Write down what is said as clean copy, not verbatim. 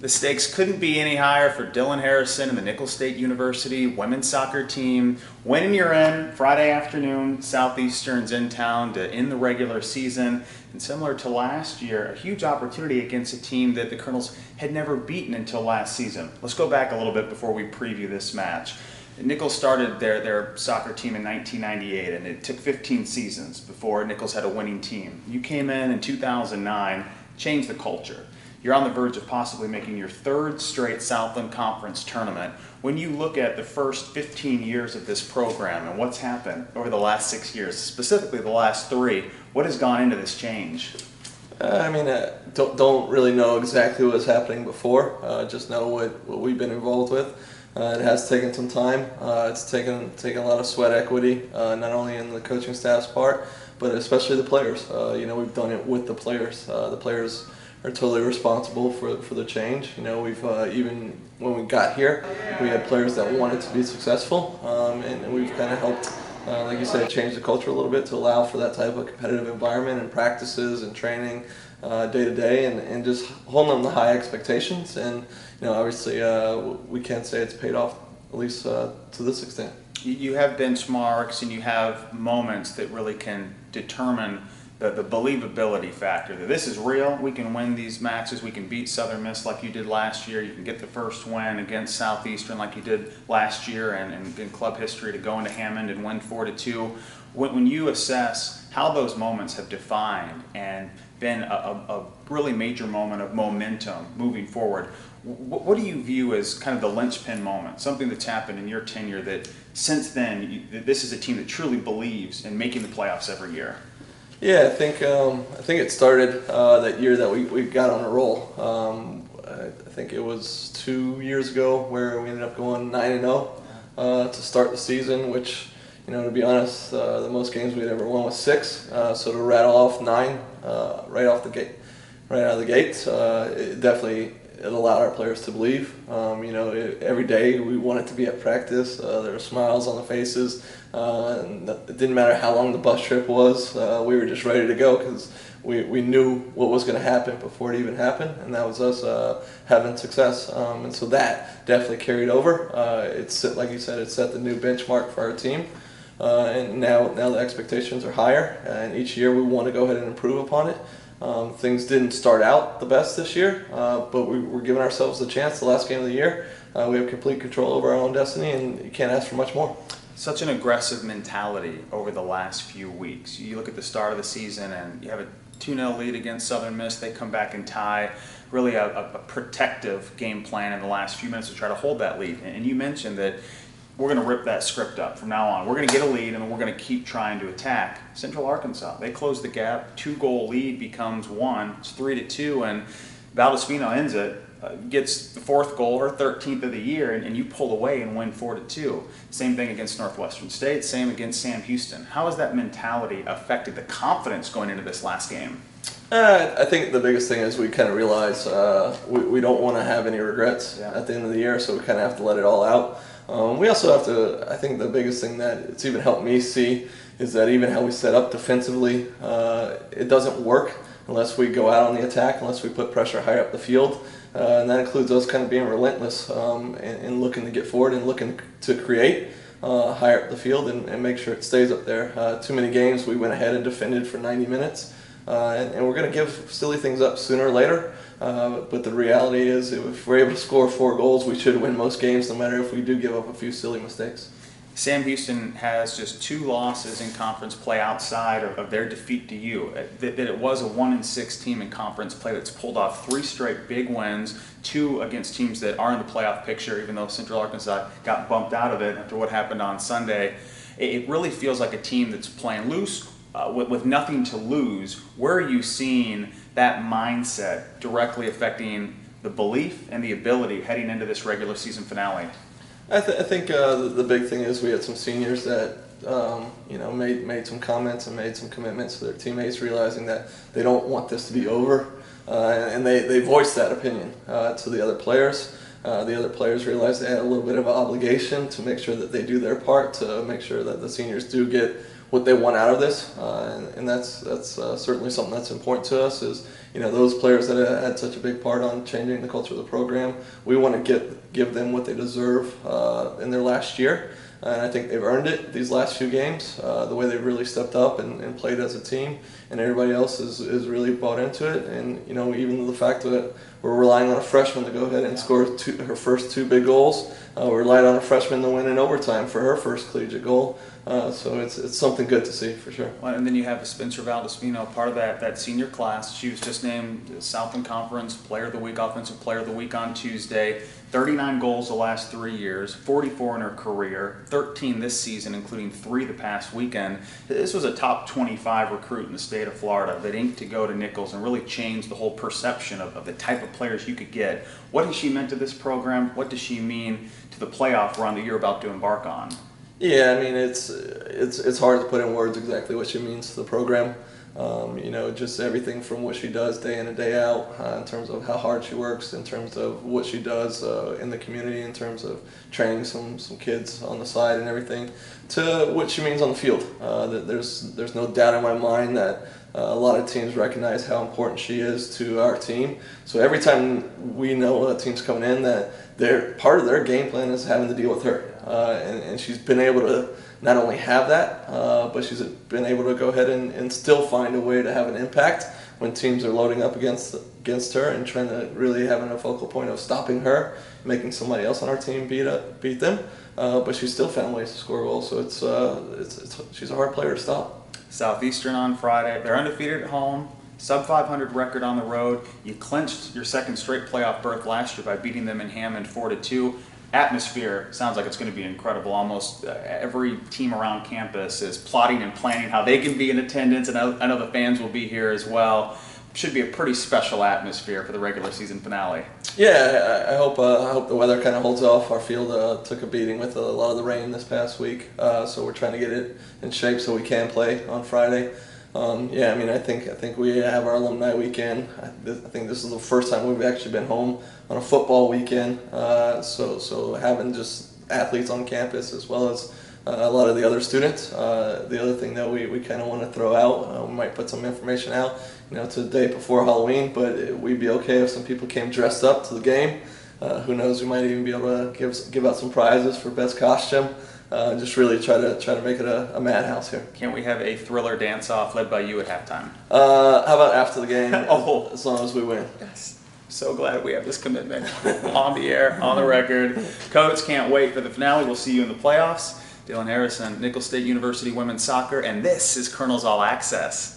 The stakes couldn't be any higher for Dylan Harrison and the Nicholls State University women's soccer team. Winning your in Friday afternoon, Southeastern's in town to end the regular season. And similar to last year, a huge opportunity against a team that the Colonels had never beaten until last season. Let's go back a little bit before we preview this match. Nicholls started their soccer team in 1998, and it took 15 seasons before Nicholls had a winning team. You came in 2009, changed the culture. You're on the verge of possibly making your third straight Southland Conference Tournament. When you look at the first 15 years of this program and what's happened over the last 6 years, specifically the last 3, what has gone into this change? Don't really know exactly what's happening before. Just know what we've been involved with. It has taken some time. It's taken a lot of sweat equity, not only in the coaching staff's part, but especially the players. We've done it with the players. The players are totally responsible for the change. We've even when we got here, we had players that wanted to be successful, and we've kind of helped, like you said, change the culture a little bit to allow for that type of competitive environment and practices and training day to day, and just holding them to high expectations. And obviously, we can't say it's paid off, at least to this extent. You have benchmarks and you have moments that really can determine the believability factor, that this is real, we can win these matches, we can beat Southern Miss like you did last year, you can get the first win against Southeastern like you did last year, and in club history to go into Hammond and win 4-2. When you assess how those moments have defined and been a really major moment of momentum moving forward, what do you view as kind of the linchpin moment, something that's happened in your tenure that since then, this is a team that truly believes in making the playoffs every year? Yeah, I think it started that year that we got on a roll. I think it was 2 years ago where we ended up going 9-0 to start the season, which, to be honest, the most games we'd ever won was 6. So to rattle off 9 right out of the gate, it allowed our players to believe. Every day we wanted to be at practice. There were smiles on the faces. And it didn't matter how long the bus trip was. We were just ready to go because we knew what was going to happen before it even happened, and that was us having success. And so that definitely carried over. Like you said, it set the new benchmark for our team. And now the expectations are higher, and each year we want to go ahead and improve upon it. Things didn't start out the best this year, but we're giving ourselves the chance. The last game of the year, we have complete control over our own destiny, and you can't ask for much more. Such an aggressive mentality over the last few weeks. You look at the start of the season and you have a 2-0 lead against Southern Miss. They come back and tie. Really a protective game plan in the last few minutes to try to hold that lead. And you mentioned that we're going to rip that script up from now on. We're going to get a lead, and then we're going to keep trying to attack. Central Arkansas, they close the gap. 2-goal lead becomes 1. It's 3-2, and Valdespino ends it, gets the 4th goal, her 13th of the year, and you pull away and win 4-2. Same thing against Northwestern State, same against Sam Houston. How has that mentality affected the confidence going into this last game? I think the biggest thing is we kind of realize we don't want to have any regrets at the end of the year, so we kind of have to let it all out. We also have to, I think the biggest thing that it's even helped me see is that even how we set up defensively, it doesn't work unless we go out on the attack, unless we put pressure high up the field. And that includes us kind of being relentless and looking to get forward and looking to create higher up the field and make sure it stays up there. Too many games we went ahead and defended for 90 minutes. And we're going to give silly things up sooner or later. But the reality is if we're able to score 4 goals, we should win most games, no matter if we do give up a few silly mistakes. Sam Houston has just 2 losses in conference play outside of their defeat to you. That it was a 1-6 team in conference play that's pulled off 3 straight big wins, 2 against teams that are in the playoff picture, even though Central Arkansas got bumped out of it after what happened on Sunday. It really feels like a team that's playing loose with nothing to lose. Where are you seeing that mindset directly affecting the belief and the ability heading into this regular season finale? I think the big thing is we had some seniors that made some comments and made some commitments to their teammates, realizing that they don't want this to be over, and they voiced that opinion to the other players. The other players realized they had a little bit of an obligation to make sure that they do their part, to make sure that the seniors do get what they want out of this, and that's certainly something that's important to us. Is those players that have had such a big part on changing the culture of the program, we want to give them what they deserve in their last year. And I think they've earned it these last few games, the way they've really stepped up and played as a team, and everybody else is really bought into it. And even the fact that we're relying on a freshman to go ahead and score her first 2 big goals, we relied on a freshman to win in overtime for her first collegiate goal. So it's something good to see for sure. Well, and then you have Spencer Valdespino, part of that senior class. She was just named Southland Conference Player of the Week, Offensive Player of the Week on Tuesday. 39 goals the last 3 years, 44 in her career, 13 this season, including 3 the past weekend. This was a top 25 recruit in the state of Florida that inked to go to Nichols and really changed the whole perception of the type of players you could get. What has she meant to this program? What does she mean to the playoff run that you're about to embark on? Yeah, I mean it's hard to put in words exactly what she means to the program. Just everything from what she does day in and day out, in terms of how hard she works, in terms of what she does in the community, in terms of training some kids on the side and everything, to what she means on the field. There's no doubt in my mind that a lot of teams recognize how important she is to our team. So every time we know a team's coming in, that part of their game plan is having to deal with her. And she's been able to not only have that, but she's been able to go ahead and still find a way to have an impact when teams are loading up against her and trying to really having a focal point of stopping her, making somebody else on our team beat them. But she's still found ways to score goals. So she's a hard player to stop. Southeastern on Friday. They're undefeated at home. Sub 500 record on the road. You clinched your second straight playoff berth last year by beating them in Hammond 4-2. Atmosphere sounds like it's going to be incredible. Almost every team around campus is plotting and planning how they can be in attendance, and I know the fans will be here as well. Should be a pretty special atmosphere for the regular season finale. Yeah, I hope the weather kind of holds off. Our field took a beating with a lot of the rain this past week, so we're trying to get it in shape so we can play on Friday. I think we have our alumni weekend. I think this is the first time we've actually been home on a football weekend. So having just athletes on campus as well as a lot of the other students. The other thing that we kind of want to throw out, we might put some information out, to the day before Halloween, but we'd be okay if some people came dressed up to the game. Who knows? We might even be able to give out some prizes for best costume. Just really try to make it a madhouse here. Can't we have a thriller dance-off led by you at halftime? How about after the game? Oh, as long as we win. Yes. So glad we have this commitment on the air, on the record. Coach, can't wait for the finale. We'll see you in the playoffs. Dylan Harrison, Nichols State University Women's Soccer, and this is Colonel's All Access.